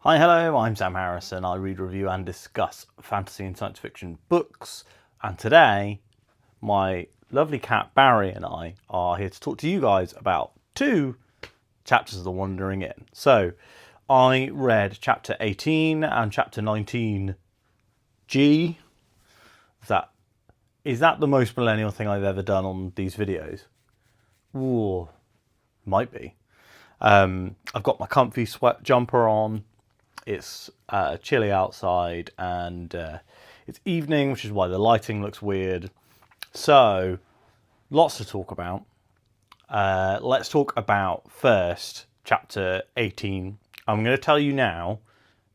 Hi, hello, I'm Sam Harrison. I read, review, and discuss fantasy and science fiction books. And today, my lovely cat Barry and I are here to talk to you guys about two chapters of The Wandering Inn. So, I read chapter 18 and chapter 19G. Is that the most millennial thing I've ever done on these videos? Ooh, might be. I've got my comfy sweat jumper on. It's chilly outside and it's evening, which is why the lighting looks weird. So, lots to talk about. Let's talk about first chapter 18. I'm going to tell you now,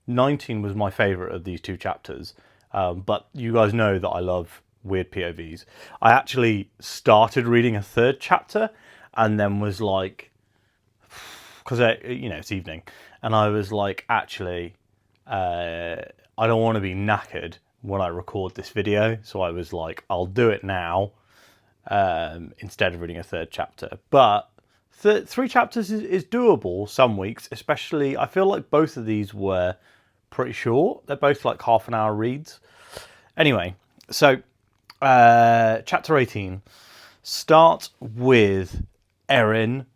19 was my favourite of these two chapters, but you guys know that I love weird POVs. I actually started reading a third chapter and then was like, because it's evening, and I was like, actually, I don't want to be knackered when I record this video, so I was like, I'll do it now instead of reading a third chapter. But three chapters is doable some weeks, especially. I feel like both of these were pretty short. They're both like half an hour reads. Anyway, so chapter 18 starts with Erin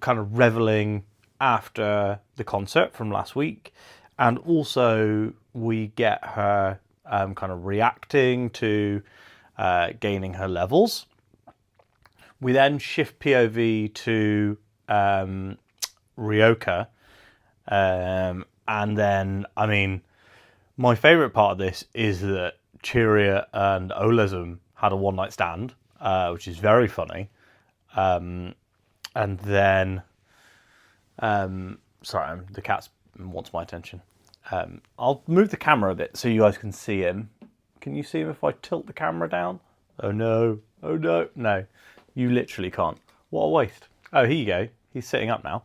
kind of reveling after the concert from last week, and also we get her kind of reacting to gaining her levels. We then shift POV to Ryoka, and then, I mean, my favourite part of this is that Cheeria and Olezum had a one-night stand, which is very funny. And then, sorry, the cat wants my attention. I'll move the camera a bit so you guys can see him. Can you see him if I tilt the camera down? Oh no, no, you literally can't. What a waste. Oh, here you go. He's sitting up now.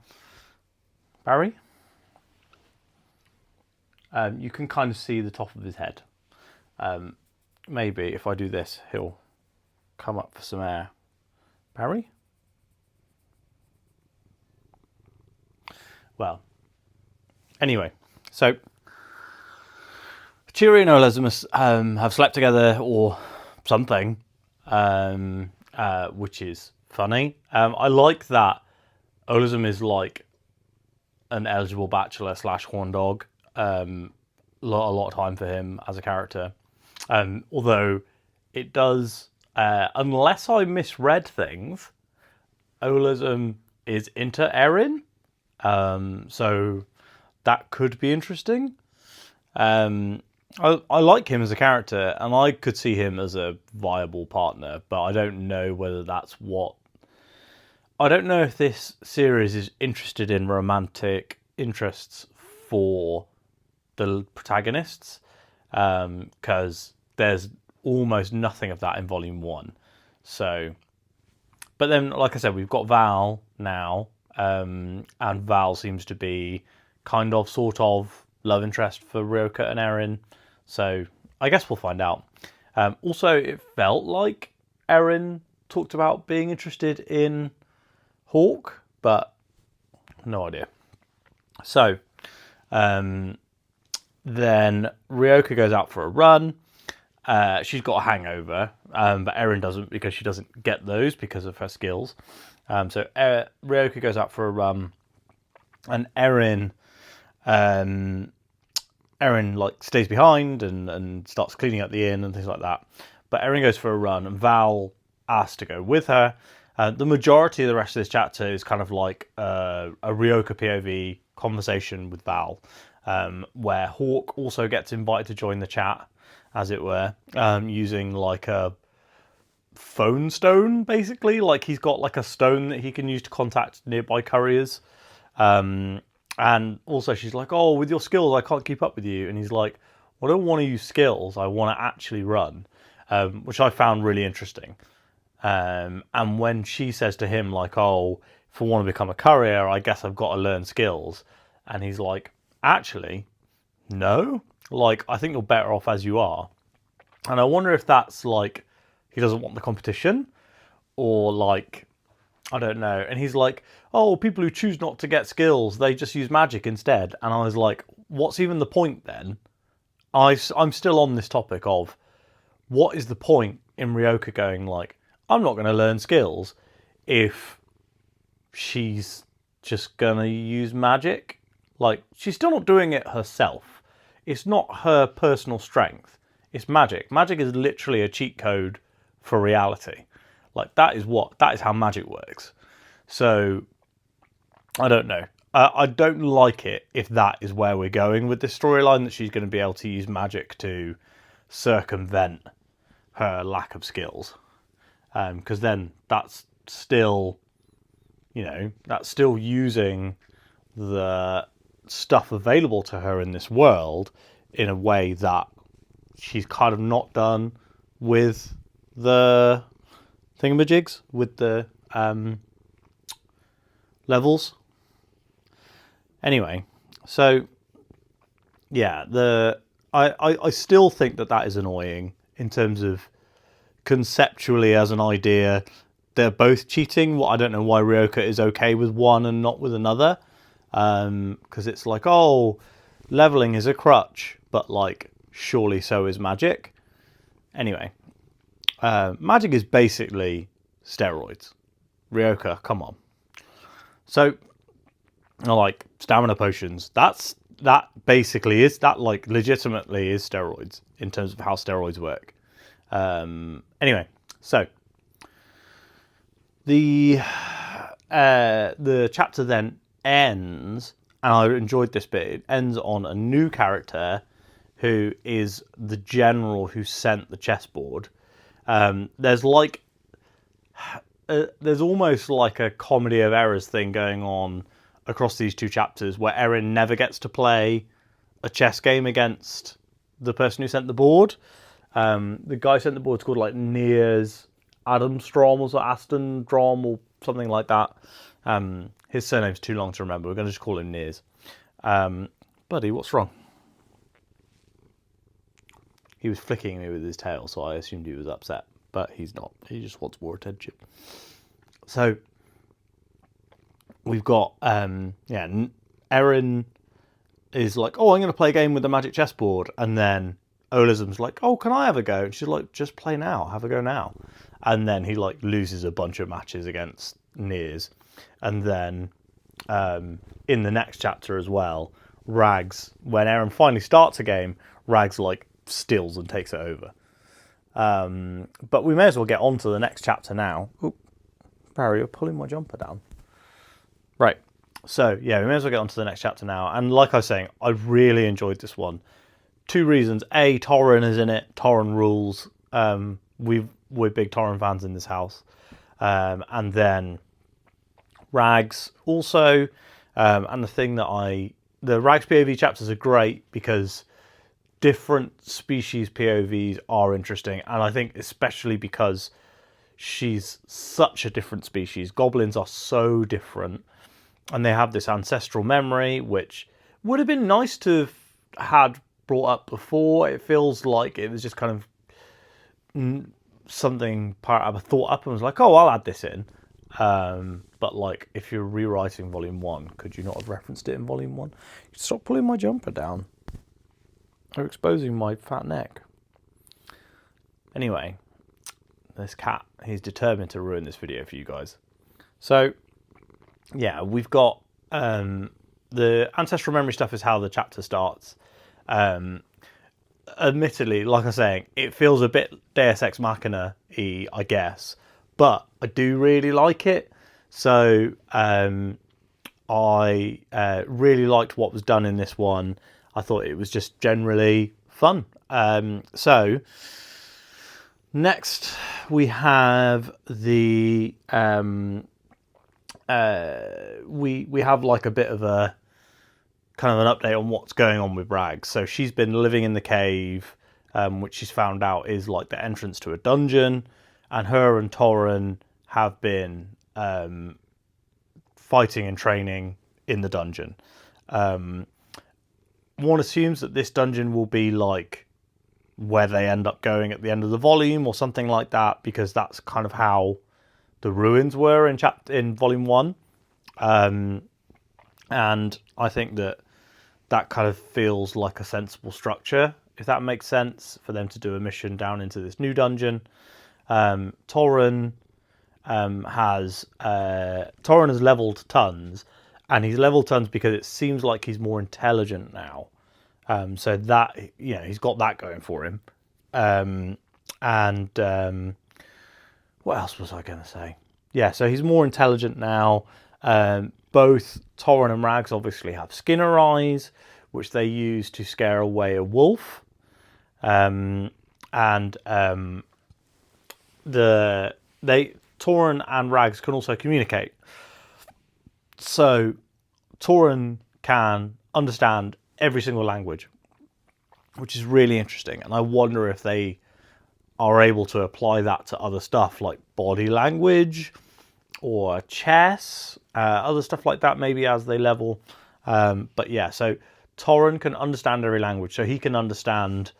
Barry? You can kind of see the top of his head. Maybe if I do this, he'll come up for some air. Barry? Well, anyway, so Cheeria and Olezum have slept together or something, which is funny. I like that Olezum is like an eligible bachelor / horn dog. A lot of time for him as a character. Although it does, unless I misread things, Olezum is into Erin. So that could be interesting. I like him as a character, and I could see him as a viable partner, but I don't know whether that's what... I don't know if this series is interested in romantic interests for the protagonists, because there's almost nothing of that in Volume 1. So, but then, like I said, we've got Val now, and Val seems to be kind of, sort of, love interest for Ryoka and Erin. So I guess we'll find out. Also, it felt like Erin talked about being interested in Hawke, but no idea. So then Ryoka goes out for a run. She's got a hangover, but Erin doesn't, because she doesn't get those because of her skills. So Ryoka goes out for a run, and Erin like stays behind and starts cleaning up the inn and things like that. But Erin goes for a run, and Val asks to go with her. The majority of the rest of this chapter is kind of like a Ryoka POV conversation with Val, where Hawke also gets invited to join the chat, as it were, using like a phone stone, basically. Like, he's got like a stone that he can use to contact nearby couriers. And also she's like, oh, with your skills, I can't keep up with you. And he's like, well, I don't want to use skills. I want to actually run, which I found really interesting. And when she says to him, like, oh, if I want to become a courier, I guess I've got to learn skills. And he's like, actually, no. Like, I think you're better off as you are. And I wonder if that's like, he doesn't want the competition, or like, I don't know. And he's like, oh, people who choose not to get skills, they just use magic instead. And I was like, what's even the point then? I'm still on this topic of what is the point in Ryoka going like, I'm not going to learn skills if she's just going to use magic? Like, she's still not doing it herself. It's not her personal strength. It's magic. Magic is literally a cheat code for reality. Like, that is how magic works. So, I don't know. I don't like it if that is where we're going with this storyline, that she's going to be able to use magic to circumvent her lack of skills. Because then that's still, that's still using the stuff available to her in this world in a way that she's kind of not done with the thingamajigs, with the levels. Anyway, so yeah, I still think that is annoying in terms of conceptually as an idea. They're both cheating. I don't know why Ryoka is okay with one and not with another. Because it's like, oh, leveling is a crutch, but like, surely so is magic. Anyway, magic is basically steroids. Ryoka, come on. So, like, stamina potions, that basically is, that like legitimately is steroids in terms of how steroids work. Anyway, so the chapter then ends, and I enjoyed this bit. It ends on a new character who is the general who sent the chessboard. There's almost like a comedy of errors thing going on across these two chapters, where Eren never gets to play a chess game against the person who sent the board. The guy who sent the board's called like Niers Adamstrom or Astendrom or something like that. His surname's too long to remember. We're going to just call him Niers. Buddy, what's wrong? He was flicking me with his tail, so I assumed he was upset. But he's not. He just wants more attention. So, we've got, Eren is like, oh, I'm going to play a game with the magic chessboard. And then Olism's like, oh, can I have a go? And she's like, just play now. Have a go now. And then he like loses a bunch of matches against Niers. And then in the next chapter as well, Rags, when Eren finally starts a game, Rags like steals and takes it over. But we may as well get on to the next chapter now. Oop, Barry, you're pulling my jumper down. Right. So, yeah, we may as well get on to the next chapter now. And like I was saying, I really enjoyed this one. Two reasons. A, Torrin is in it. Torrin rules. We're big Torrin fans in this house. And then Rags also. And the thing that the Rags POV chapters are great because different species POVs are interesting. And I think especially because she's such a different species. Goblins are so different. And they have this ancestral memory, which would have been nice to have had brought up before. It feels like it was just kind of something part of a thought up and was like, oh, I'll add this in. But like, if you're rewriting Volume 1, could you not have referenced it in Volume 1? Stop pulling my jumper down. You're exposing my fat neck. Anyway, this cat, he's determined to ruin this video for you guys. So, yeah, we've got the ancestral memory stuff is how the chapter starts. Admittedly, like I was saying, it feels a bit Deus Ex Machina-y, I guess, but I do really like it. So I really liked what was done in this one. I thought it was just generally fun. So next we have the we have like a bit of a kind of an update on what's going on with Rags. So she's been living in the cave, which she's found out is like the entrance to a dungeon, and her and Torrin have been fighting and training in the dungeon. One assumes that this dungeon will be like where they end up going at the end of the volume or something like that, because that's kind of how the ruins were in Volume 1. And I think that that kind of feels like a sensible structure, if that makes sense, for them to do a mission down into this new dungeon. Torrhen has leveled tons, and he's leveled tons because it seems like he's more intelligent now. So that, he's got that going for him. What else was I going to say? Yeah, so he's more intelligent now. Both Torrhen and Rags obviously have Skinner eyes, which they use to scare away a wolf. Torrhen and Rags can also communicate. So Torrhen can understand every single language, which is really interesting. And I wonder if they are able to apply that to other stuff like body language or chess, other stuff like that, maybe as they level. But yeah, so Torrhen can understand every language. So he can understand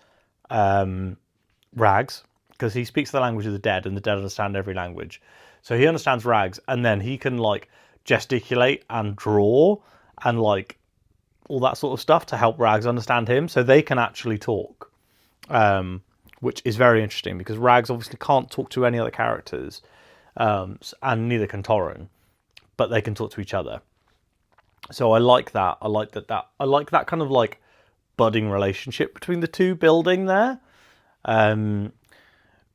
Rags, because he speaks the language of the dead, and the dead understand every language. So he understands Rags, and then he can like gesticulate and draw and like all that sort of stuff to help Rags understand him. So they can actually talk, which is very interesting because Rags obviously can't talk to any other characters, and neither can Torrhen, but they can talk to each other. So I like that. I like that kind of like budding relationship between the two building there.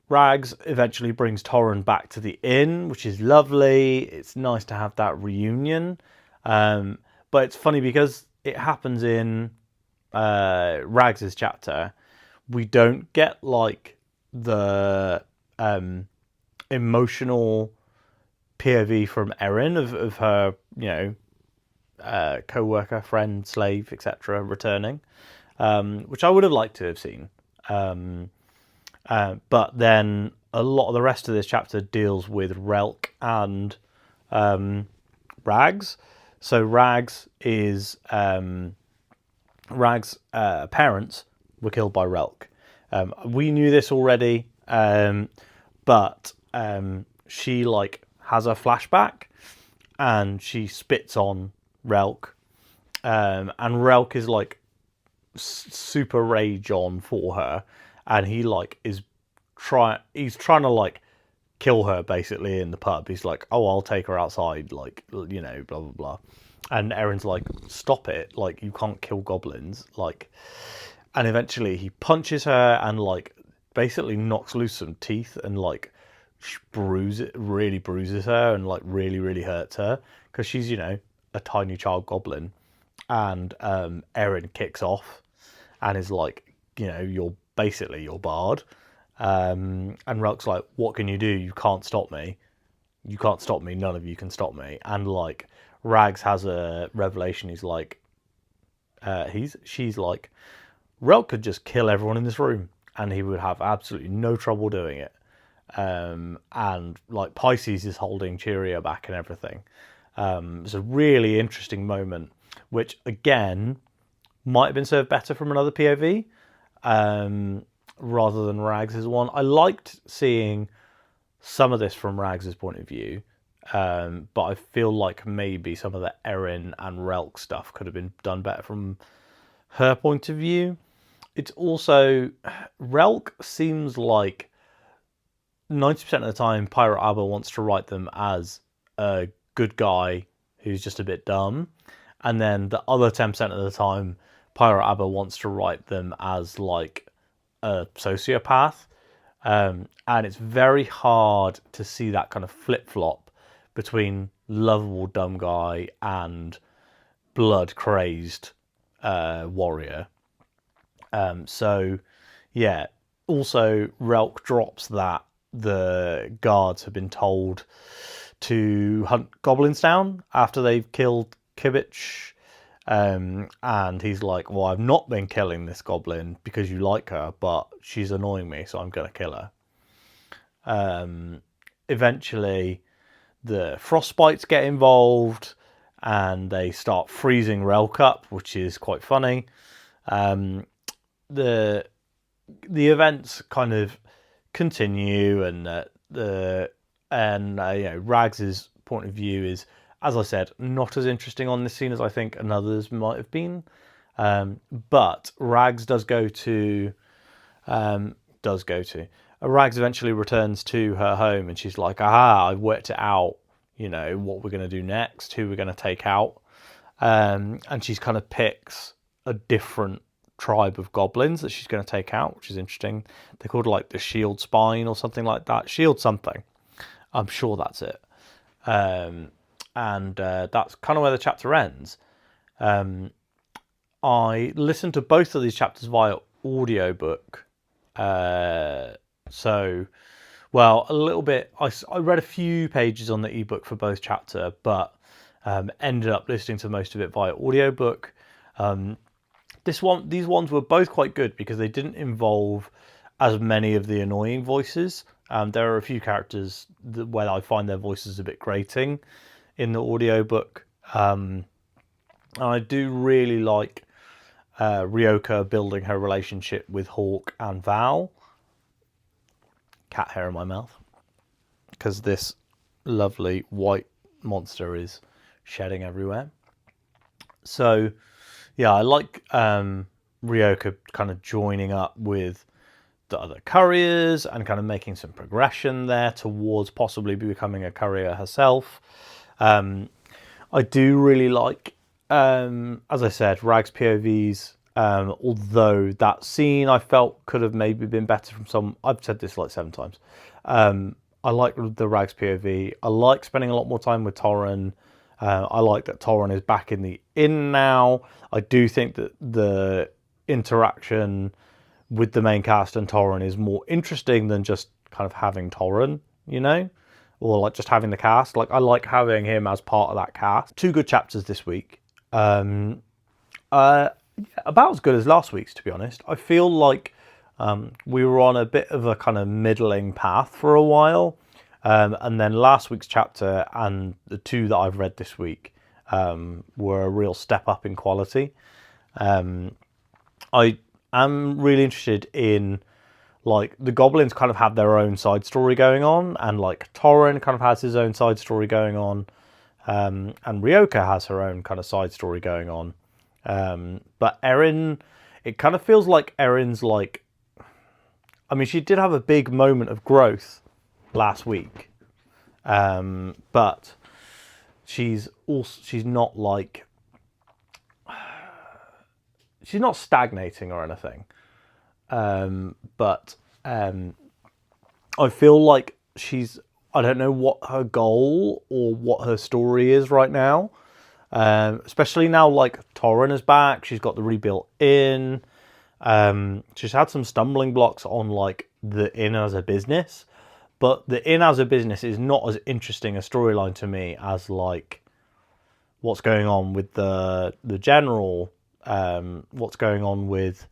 Rags eventually brings Torrhen back to the inn, which is lovely. It's nice to have that reunion. But it's funny because it happens in Rags's chapter. We don't get like the emotional POV from Erin of her, co-worker, friend, slave, etc. returning, which I would have liked to have seen. But then a lot of the rest of this chapter deals with Relk and Rags. So Rags parents were killed by Relk. We knew this already, but she like has a flashback and she spits on Relk, and Relk is like super rage on for her, and he like he's trying to like kill her basically in the pub. He's like, oh, I'll take her outside, like, blah blah blah. And Erin's like, stop it, like, you can't kill goblins, like. And eventually he punches her and like basically knocks loose some teeth and like really bruises her and like really hurts her because she's a tiny child goblin. And Erin kicks off and is like, you're basically your bard. And Relk's like, what can you do? You can't stop me. You can't stop me. None of you can stop me. And like Rags has a revelation. He's like, she's like, Relk could just kill everyone in this room and he would have absolutely no trouble doing it. And like Pisces is holding Cheerio back and everything. It's a really interesting moment, which again might have been served better from another POV, rather than Rags's one. I liked seeing some of this from Rags's point of view, but I feel like maybe some of the Erin and Relk stuff could have been done better from her point of view. It's also, Relk seems like 90% of the time Pirate Abba wants to write them as a good guy who's just a bit dumb, and then the other 10% of the time Pirate Abba wants to write them as like a sociopath, and it's very hard to see that kind of flip-flop between lovable dumb guy and blood crazed warrior. So yeah, also Relk drops that the guards have been told to hunt goblins down after they've killed Kibich, and he's like, well, I've not been killing this goblin because you like her, but she's annoying me, so I'm gonna kill her. Eventually the frostbites get involved and they start freezing Relk up, which is quite funny. The events kind of continue, and Rags's point of view is, as I said, not as interesting on this scene as I think another's might have been. But Rags does go to, Rags eventually returns to her home, and she's like, aha, I've worked it out, you know, what we're going to do next, who we're going to take out. And she's kind of picks a different tribe of goblins that she's going to take out, which is interesting. They're called like the Shield Spine or something like that. Shield something. I'm sure that's it. And that's kind of where the chapter ends. I listened to both of these chapters via audiobook. So, well, a little bit. I read a few pages on the ebook for both chapter, but ended up listening to most of it via audiobook. These ones were both quite good because they didn't involve as many of the annoying voices. There are a few characters where I find their voices a bit grating in the audiobook. And I do really like Ryoka building her relationship with Hawk and Val. Cat hair in my mouth. Because this lovely white monster is shedding everywhere. So, yeah, I like Ryoka kind of joining up with the other couriers and kind of making some progression there towards possibly becoming a courier herself. I do really like, as I said, Rag's POVs, although that scene I felt could have maybe been better from some... I've said this like 7 times. I like the Rags POV. I like spending a lot more time with Torren. I like that Torren is back in the inn now. I do think that the interaction with the main cast and Torren is more interesting than just kind of having Torren, you know? Or like just having the cast. Like, I like having him as part of that cast. 2 good chapters this week. About as good as last week's, to be honest. I feel like we were on a bit of a kind of middling path for a while. And then last week's chapter and the 2 that I've read this week were a real step up in quality. I am really interested in, like, the goblins kind of have their own side story going on, and like Torren kind of has his own side story going on, and Ryoka has her own kind of side story going on. But Erin, it kind of feels like Erin's like, I mean, she did have a big moment of growth last week, but she's not like, she's not stagnating or anything, but I feel like I don't know what her goal or what her story is right now, especially now like Torren is back, she's got the rebuilt inn. She's had some stumbling blocks on like the inn as a business, but the inn as a business is not as interesting a storyline to me as like what's going on with the general, what's going on with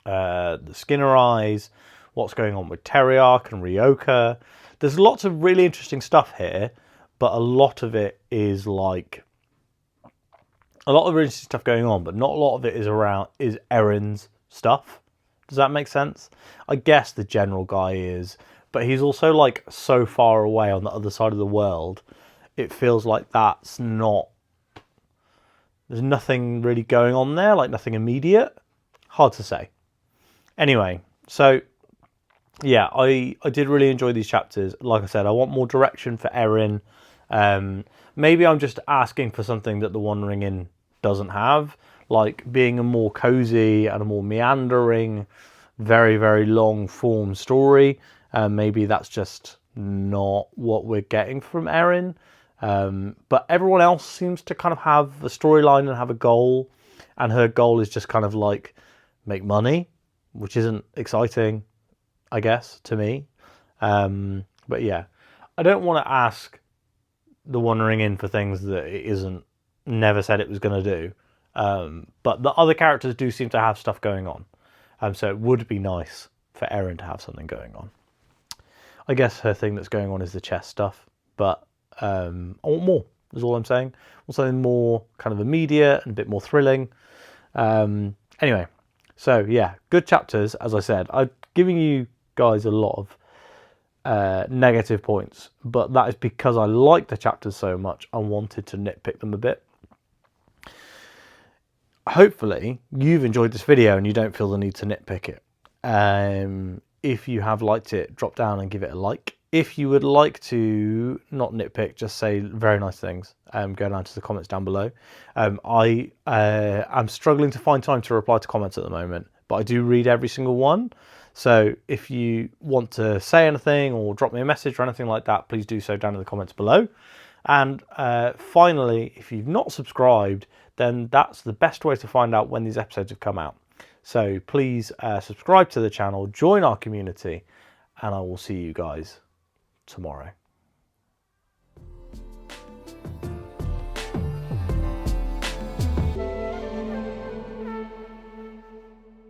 the Skinner Eyes, what's going on with Teriarch and Ryoka. There's lots of really interesting stuff here, but a lot of it is like a lot of really interesting stuff going on, but not a lot of it is Erin's stuff. Does that make sense? I guess the general guy is, but he's also like so far away on the other side of the world. It feels like there's nothing really going on there, like nothing immediate. Hard to say. Anyway, so yeah, I did really enjoy these chapters. Like I said, I want more direction for Erin. Maybe I'm just asking for something that the Wandering Inn doesn't have, like being a more cozy and a more meandering, very, very long form story. Maybe that's just not what we're getting from Erin. But everyone else seems to kind of have a storyline and have a goal, and her goal is just kind of like make money, which isn't exciting, I guess, to me. But yeah, I don't want to ask the Wandering Inn for things that it never said it was going to do. But the other characters do seem to have stuff going on. So it would be nice for Erin to have something going on. I guess her thing that's going on is the chess stuff, but I want more, is all I'm saying. I want something more kind of immediate and a bit more thrilling. Anyway, so yeah, good chapters, as I said. I'm giving you guys a lot of negative points, but that is because I like the chapters so much, I wanted to nitpick them a bit. hopefully you've enjoyed this video and you don't feel the need to nitpick it. If you have liked it, drop down and give it a like. If you would like to not nitpick, just say very nice things, go down to the comments down below. I am struggling to find time to reply to comments at the moment, but I do read every single one. So if you want to say anything or drop me a message or anything like that, please do so down in the comments below. And finally, if you've not subscribed, then that's the best way to find out when these episodes have come out. So please subscribe to the channel, join our community, and I will see you guys tomorrow.